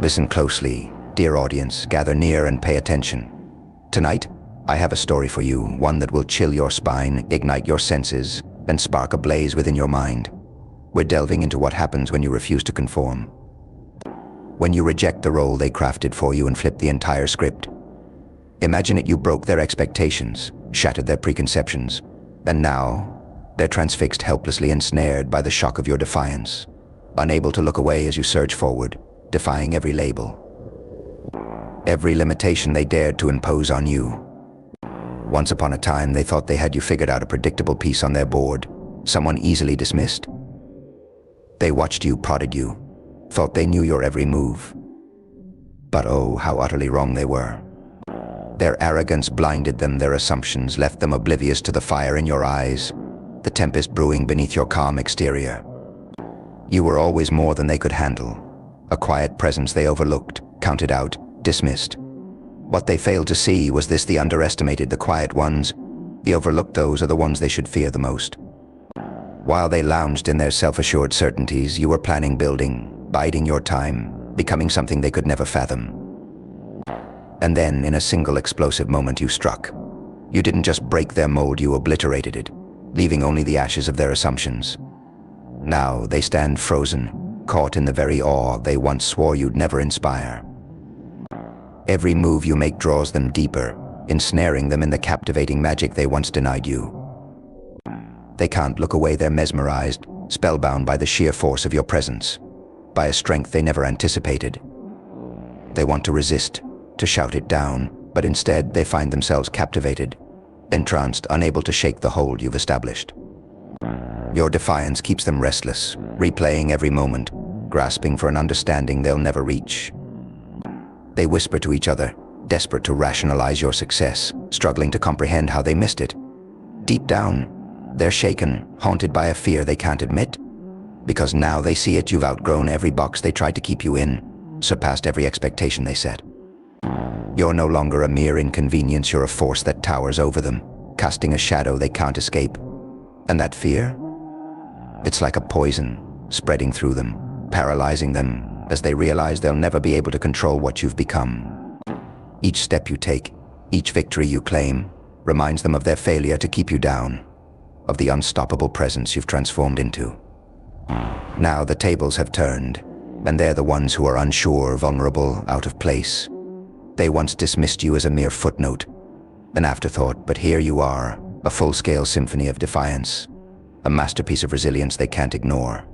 Listen closely, dear audience, gather near and pay attention. Tonight, I have a story for you, one that will chill your spine, ignite your senses, and spark a blaze within your mind. We're delving into what happens when you refuse to conform. When you reject the role they crafted for you and flip the entire script. Imagine it, you broke their expectations, shattered their preconceptions, and now they're transfixed, helplessly ensnared by the shock of your defiance, unable to look away as you surge forward, defying every label, every limitation they dared to impose on you. Once upon a time, they thought they had you figured out, a predictable piece on their board, someone easily dismissed. They watched you, prodded you, thought they knew your every move. But oh, how utterly wrong they were. Their arrogance blinded them, their assumptions left them oblivious to the fire in your eyes, the tempest brewing beneath your calm exterior. You were always more than they could handle, a quiet presence they overlooked, counted out, dismissed. What they failed to see was this: the underestimated, the quiet ones, the overlooked, those are the ones they should fear the most. While they lounged in their self-assured certainties, you were planning, building, biding your time, becoming something they could never fathom. And then, in a single explosive moment, you struck. You didn't just break their mold, you obliterated it, leaving only the ashes of their assumptions. Now they stand frozen, caught in the very awe they once swore you'd never inspire. Every move you make draws them deeper, ensnaring them in the captivating magic they once denied you. They can't look away, they're mesmerized, spellbound by the sheer force of your presence, by a strength they never anticipated. They want to resist, to shout it down, but instead they find themselves captivated, entranced, unable to shake the hold you've established. Your defiance keeps them restless, replaying every moment, grasping for an understanding they'll never reach. They whisper to each other, desperate to rationalize your success, struggling to comprehend how they missed it. Deep down, they're shaken, haunted by a fear they can't admit. Because now they see it, you've outgrown every box they tried to keep you in, surpassed every expectation they set. You're no longer a mere inconvenience, you're a force that towers over them, casting a shadow they can't escape. And that fear? It's like a poison, spreading through them, paralyzing them, as they realize they'll never be able to control what you've become. Each step you take, each victory you claim, reminds them of their failure to keep you down, of the unstoppable presence you've transformed into. Now the tables have turned, and they're the ones who are unsure, vulnerable, out of place. They once dismissed you as a mere footnote, an afterthought, but here you are, a full-scale symphony of defiance, a masterpiece of resilience they can't ignore.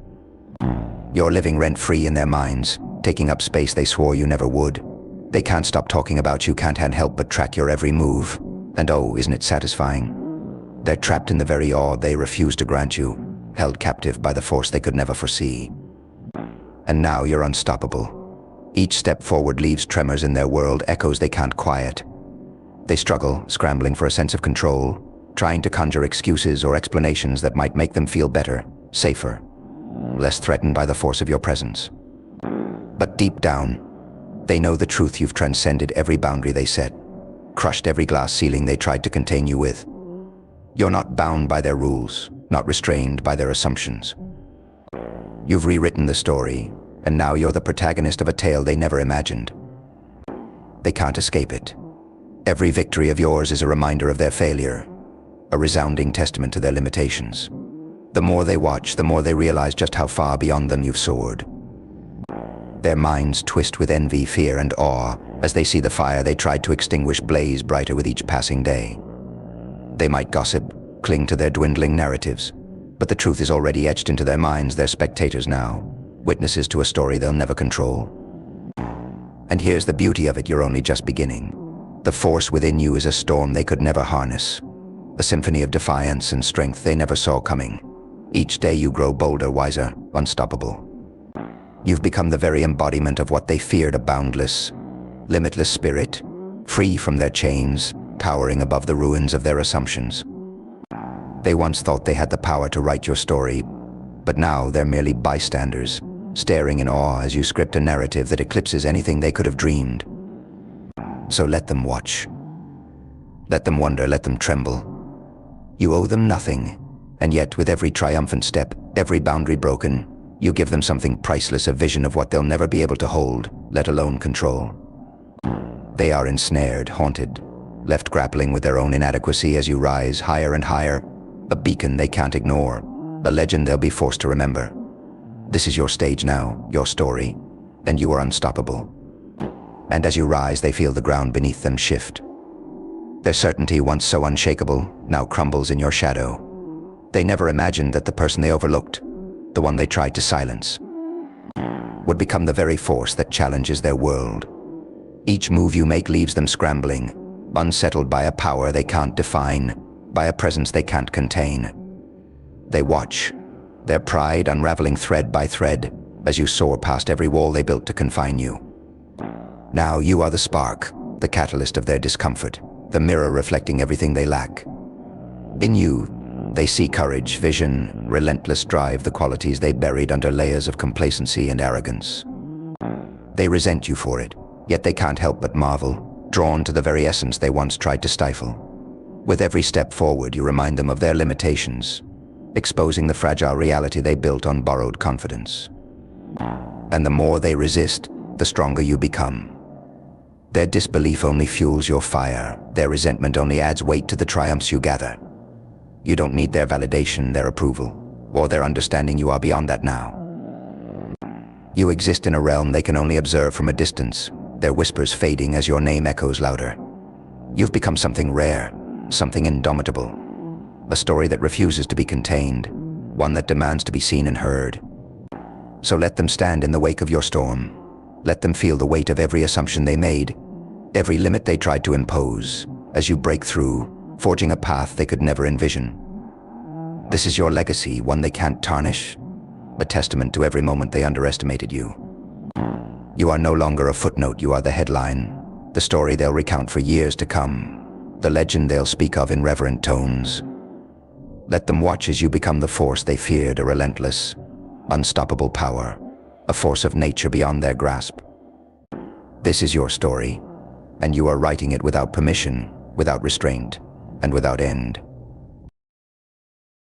You're living rent-free in their minds, taking up space they swore you never would. They can't stop talking about you, can't help but track your every move. And oh, isn't it satisfying? They're trapped in the very awe they refuse to grant you, held captive by the force they could never foresee. And now you're unstoppable. Each step forward leaves tremors in their world, echoes they can't quiet. They struggle, scrambling for a sense of control, trying to conjure excuses or explanations that might make them feel better, safer, less threatened by the force of your presence. But deep down, they know the truth: you've transcended every boundary they set, crushed every glass ceiling they tried to contain you with. You're not bound by their rules, not restrained by their assumptions. You've rewritten the story, and now you're the protagonist of a tale they never imagined. They can't escape it. Every victory of yours is a reminder of their failure, a resounding testament to their limitations. The more they watch, the more they realize just how far beyond them you've soared. Their minds twist with envy, fear, and awe as they see the fire they tried to extinguish blaze brighter with each passing day. They might gossip, cling to their dwindling narratives, but the truth is already etched into their minds. They're spectators now, witnesses to a story they'll never control. And here's the beauty of it: you're only just beginning. The force within you is a storm they could never harness, a symphony of defiance and strength they never saw coming. Each day you grow bolder, wiser, unstoppable. You've become the very embodiment of what they feared: a boundless, limitless spirit, free from their chains, towering above the ruins of their assumptions. They once thought they had the power to write your story, but now they're merely bystanders, staring in awe as you script a narrative that eclipses anything they could have dreamed. So let them watch. Let them wonder, let them tremble. You owe them nothing, and yet with every triumphant step, every boundary broken, you give them something priceless, a vision of what they'll never be able to hold. let alone control. They are ensnared, haunted, left grappling with their own inadequacy as you rise higher and higher, a beacon they can't ignore, a legend they'll be forced to remember. This is your stage now, your story, and you are unstoppable. And as you rise, they feel the ground beneath them shift. Their certainty, once so unshakable, now crumbles in your shadow. They never imagined that the person they overlooked, the one they tried to silence, would become the very force that challenges their world. Each move you make leaves them scrambling, unsettled by a power they can't define, by a presence they can't contain. They watch, their pride unraveling thread by thread, as you soar past every wall they built to confine you. Now you are the spark, the catalyst of their discomfort, the mirror reflecting everything they lack. In you, they see courage, vision, relentless drive, the qualities they buried under layers of complacency and arrogance. They resent you for it, yet they can't help but marvel, drawn to the very essence they once tried to stifle. With every step forward, you remind them of their limitations, exposing the fragile reality they built on borrowed confidence. And the more they resist, the stronger you become. Their disbelief only fuels your fire. Their resentment only adds weight to the triumphs you gather. You don't need their validation, their approval, or their understanding. You are beyond that now. You exist in a realm they can only observe from a distance, their whispers fading as your name echoes louder. You've become something rare, something indomitable, a story that refuses to be contained, one that demands to be seen and heard. So let them stand in the wake of your storm. Let them feel the weight of every assumption they made, every limit they tried to impose, as you break through, forging a path they could never envision. This is your legacy, one they can't tarnish, a testament to every moment they underestimated you. You are no longer a footnote, you are the headline, the story they'll recount for years to come, the legend they'll speak of in reverent tones. Let them watch as you become the force they feared, a relentless, unstoppable power, a force of nature beyond their grasp. This is your story, and you are writing it without permission, without restraint, and without end.